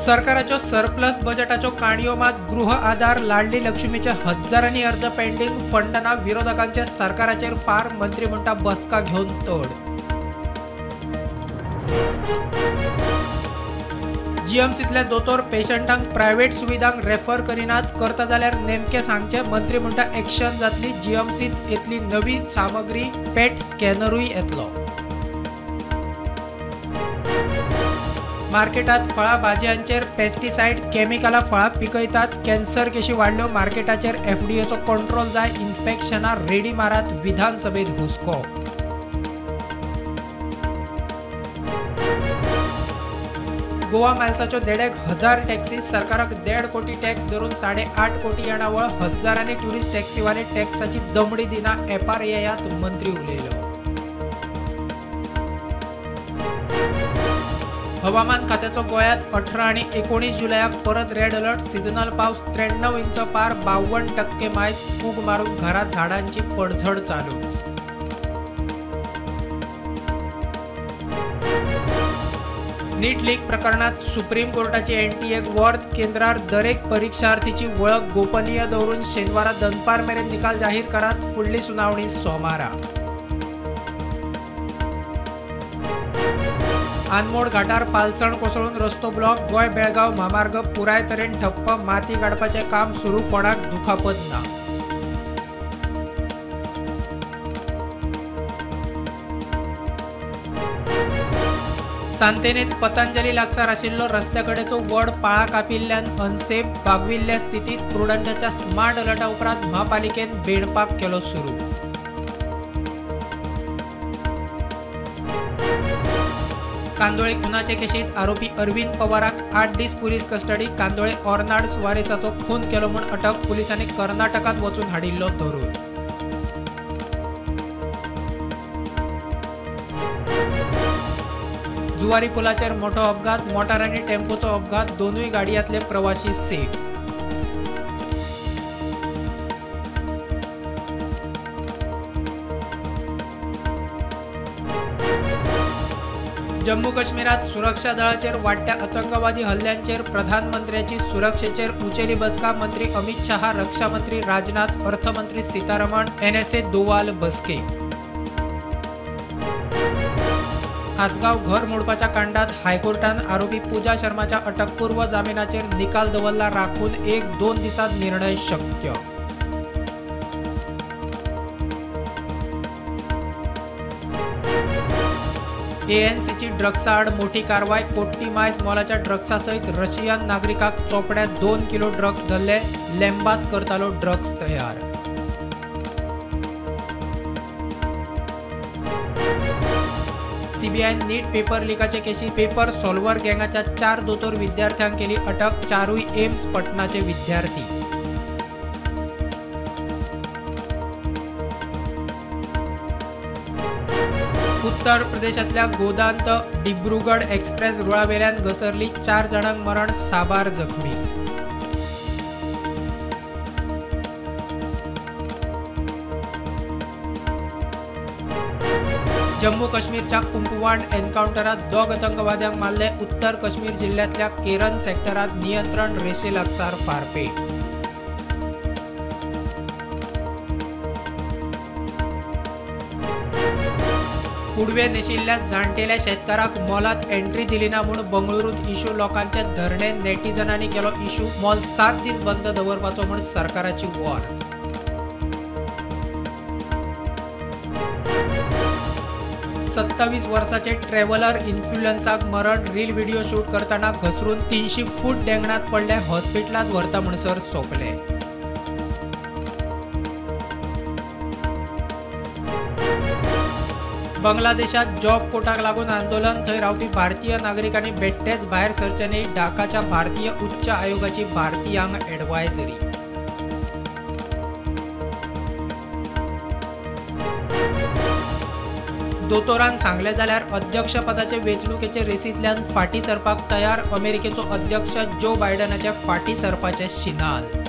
सरकाराच्यो surplus बजेटाच्यो काणयो मात गृह आधार लाडली लक्ष्मीचे हजारांनी अर्ज पेंडिंग फंडाना विरोधकांचे सरकाराचेर फार मंत्री म्हणटा बसका घेऊन तोड। जीएमसीतले दोतोर पेशंटांक प्रायव्हेट सुविधांक रेफर करिनात करता जाल्यार नेमके सांगचे मंत्री म्हणटा एक्शन जातली। जीएमसीत येतली नवी सामग्री पेट स्कॅनरूय येतलो। मार्केटात फळा भाजयांचेर पेस्टिसाइड केमिकला फळा पिकयतात कॅन्सर केशी वाढल्यो मार्केटाचेर एफडीएचो कंट्रोल जाय इन्स्पेक्शनार रेडी मारात विधानसभेत हुस्को। गोवा मायल्साच्यो 1,500 टॅक्सी सरकाराक 1.5 कोटी टॅक्स धरून 8.5 कोटी येणावळ हजारांनी ट्युरिस्ट टॅक्सीवाले टॅक्साची दमडी दिना एफआरएयात मंत्री उलयलो। हवामान खात्याचो गोंयांत 18 आनी 19 जुलयाक परत रेड अलर्ट। सिजनल पावस 93 इंच पार 52% मायज फूग मारून घरात झाडांची पडझड चालू। नीट लीक प्रकरणात सुप्रीम कोर्टाची एनटीएक वर्थ केंद्रार दरेक परीक्षार्थीची वळख गोपनीय दवरून शेनवारा दनपार मेरेन निकाल जाहीर करात। फुडली सुनावणी सोमारा। आनमोड घाटार पालसण कोसळून रस्तो ब्लॉक। गोय बेळगाव महामार्ग पुराय तरेन ठप्प। माती काडपाचे काम सुरू कोणाक दुखापत ना। सांतेनेच पतंजली लागसार आशिल्लो रस्त्याकडेचो व्हड पाळा कापिल्ल्यान अनसेफ बागविल्ल्या स्थितीत प्रुडंटाच्या स्मार्ट अलर्टा उपरांत महापालिकेन बेडपाक केलो सुरू। कांदोळे खुनाचे केशीत आरोपी अरविंद पवाराक 8 दीस पुलीस कस्टडी। कांदोळे ऑर्नाड सुवारेसाचो खून केलो म्हूण अटक। पुलिसांनी कर्नाटकात वचून हाडिल्लो धरून। जुवारी पुलाचेर मोठो अपघात। मोटार आनी टेम्पोचो अपघात। दोनूय गाडयांतले प्रवासी सेफ। जम्मू काश्मीरात सुरक्षा दळाचेर वाडट्या आतंकवादी हल्ल्यांचेर प्रधानमंत्र्याची सुरक्षेचेर उचेली बसका। मंत्री अमित शहा, रक्षा मंत्री राजनाथ, अर्थमंत्री सीतारमण, एनएसए दोवाल बसके। आसगाव घर मोडपाच्या कांडात हायकोर्टान आरोपी पूजा शर्माच्या अटकपूर्व जामिनाचेर निकाल दवरला राखून 1-2 दिसांत निर्णय शक्य। एएनसीची ड्रग्सा आड मोठी कारवाय। कोट्टी मायज मोलाच्या ड्रग्सा सयत रशियन नागरिकाक चोपड्यात 2 किलो ड्रग्स धरले। लेंबात करतालो ड्रग्स तयार। सीबीआय नीट पेपर लिकाचे केशी पेपर सॉल्व्हर गँगाच्या 4 दोतोर विद्यार्थ्यांक केली अटक। 4 एम्स पटनाचे विद्यार्थी। उत्तर प्रदेशातल्या गोदांत डिब्रुगड एक्सप्रेस रुळावेल्यान घसरली। 4 जाणांक मरण, 6 जखमी। जम्मू काश्मीरच्या कुंपवाड एन्काउंटरात 2 आतंकवाद्यांक मारले। उत्तर काश्मीर जिल्ह्यातल्या केरन सेक्टरात नियंत्रण रेषे लागसार फारपेट। पुडवे नेशिल्ल्या जाणटेल्या शेतकाराक मॉलात एंट्री दिली ना म्हूण बंगळुरूत इशू लोकांचे धरणे। नेटिझनांनी केलो इशू। मॉल 7 दीस बंद दवरपाचो म्हूण सरकाराची वॉर्न। 27 वर्षाचे ट्रॅव्हलर इन्फ्लुएन्साक मरण। रील व्हिडिओ शूट करताना घसरून 300 फूट डेंगणात पडले। हॉस्पिटलात व्हरता म्हणसर सोंपले। बांगलादेशात जॉब कोटाक लागून आंदोलन। थंय रावपी भारतीय नागरिकांनी बेट्टेच भायर सरचे न्हय। ढाकाच्या भारतीय उच्च आयोगाची भारतीयांक एडवायझरी। दोतोरान सांगले जाल्यार अध्यक्षपदाचे वेंचणुकेचे रेसींतल्यान फाटीं सरपाक तयार। अमेरिकेचो अध्यक्ष जो बायडनाचे फाटीं सरपाचे शिनाल।